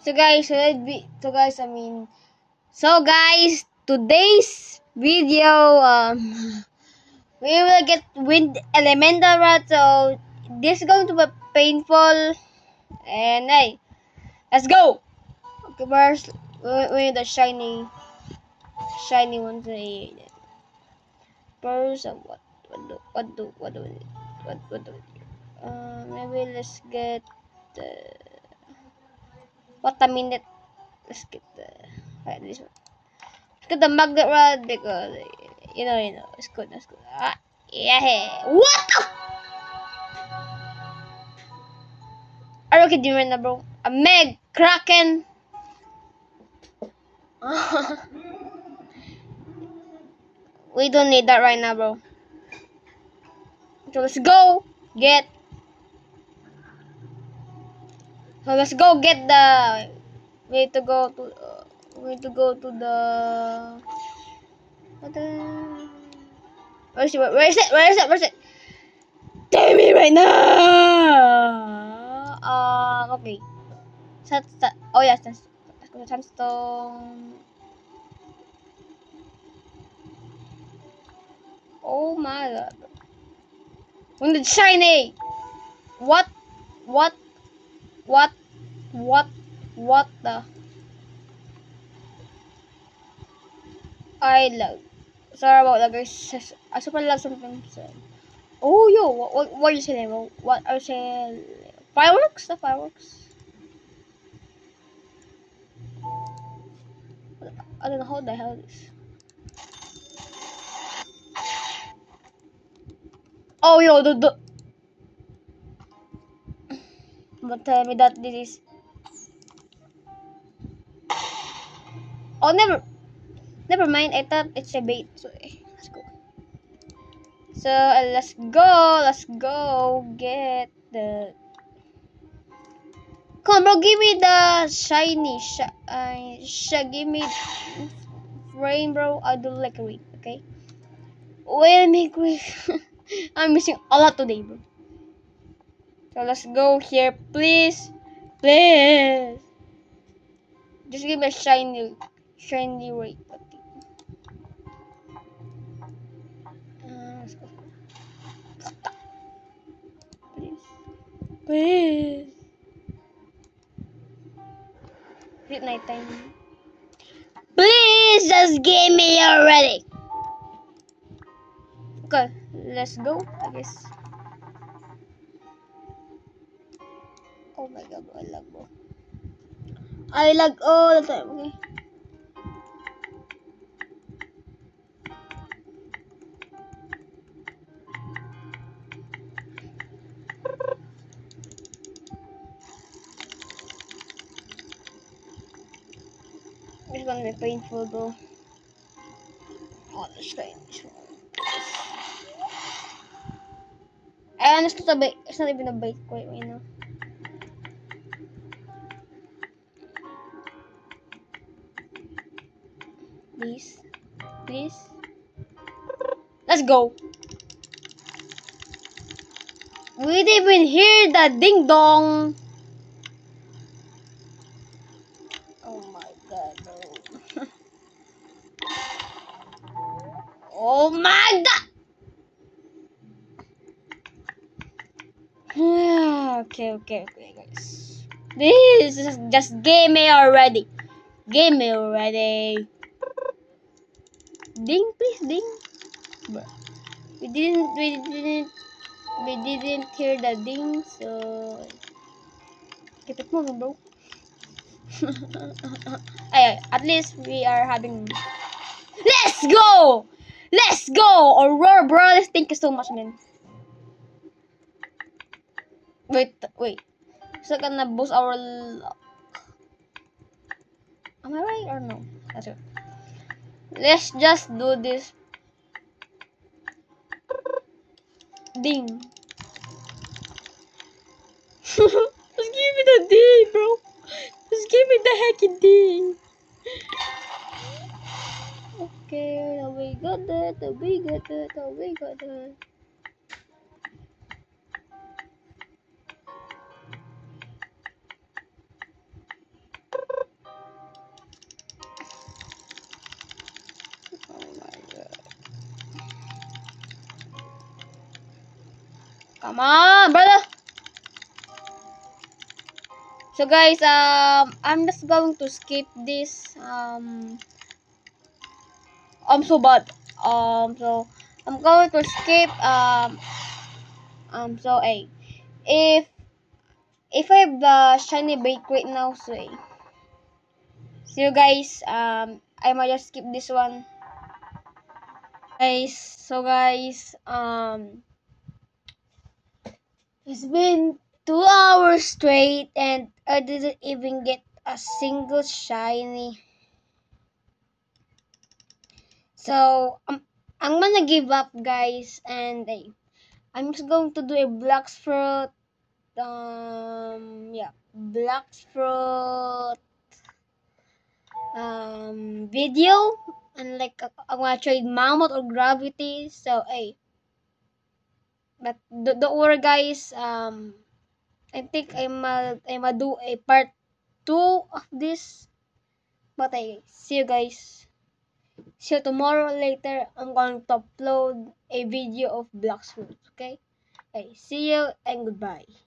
So guys, today's video, we will get wind elemental rod. So this is going to be painful, and hey, let's go. Okay, first we need the shiny ones. First, what do we need? What do we need? Maybe let's get what a minute. Let's get this one. Let's get the magnet rod because you know, it's good. That's good. Yeah. What the? Are you kidding right now, bro? A Meg Kraken. We don't need that right now, bro. So let's go get. So let's go get the. We need to go to. We need to go to the. What the? Where is it? Where is it? Where is it? Where is it? Tell me right now. Okay. Oh yes, let's go to sandstone. Oh my god. We need shiny. What? What? What? What the? I love. Sorry about that, guys. I super love something. Oh, yo, what are you saying, bro? What are you saying? Fireworks? The fireworks? I don't know how the hell this. Oh, yo, but tell me that this is. Oh, never mind. I thought it's a bait. So, let's go. So, let's go get the. Come on, bro, give me the shiny. Give me rain, bro. I do like rain, okay? Well, make rain. I'm missing a lot today, bro. So let's go here, please. Please. Just give me a shiny rain. Let's go. Please. Is it nighttime? Please just give me already. Okay, let's go, I guess. Oh my god, bro, I lag all the time, okay? It's gonna be painful, bro. Oh, let's try this one. And it's not a bait. It's not even a bait quite right now. Please. Let's go. We didn't even hear the ding dong. Oh my god, bro. Oh my god. Okay, guys. This is just game me already. Ding, please, ding. Bro. We didn't hear the ding, so keep it moving, bro. Ay, at least we are having. Let's go, Aurora, bro. Thank you so much, man. Wait. So gonna boost our. Am I right or no? That's it. Let's just do this. Ding. Just give me the ding, bro. Just give me the hecky ding. Okay, now we got that. Come on, brother. So guys, I'm just going to skip this. I'm so bad. So I'm going to skip. So if I have the shiny bait right now, so see you guys. I might just skip this one, guys. So guys, it's been 2 hours straight, and I didn't even get a single shiny. So I'm gonna give up, guys, and I'm just going to do a black fruit. Yeah, black fruit video, and like I'm gonna trade mammoth or gravity. So but don't worry, guys. I think I'm do a part 2 of this. But see you guys. See you tomorrow later. I'm going to upload a video of black fruit. Okay. See you and goodbye.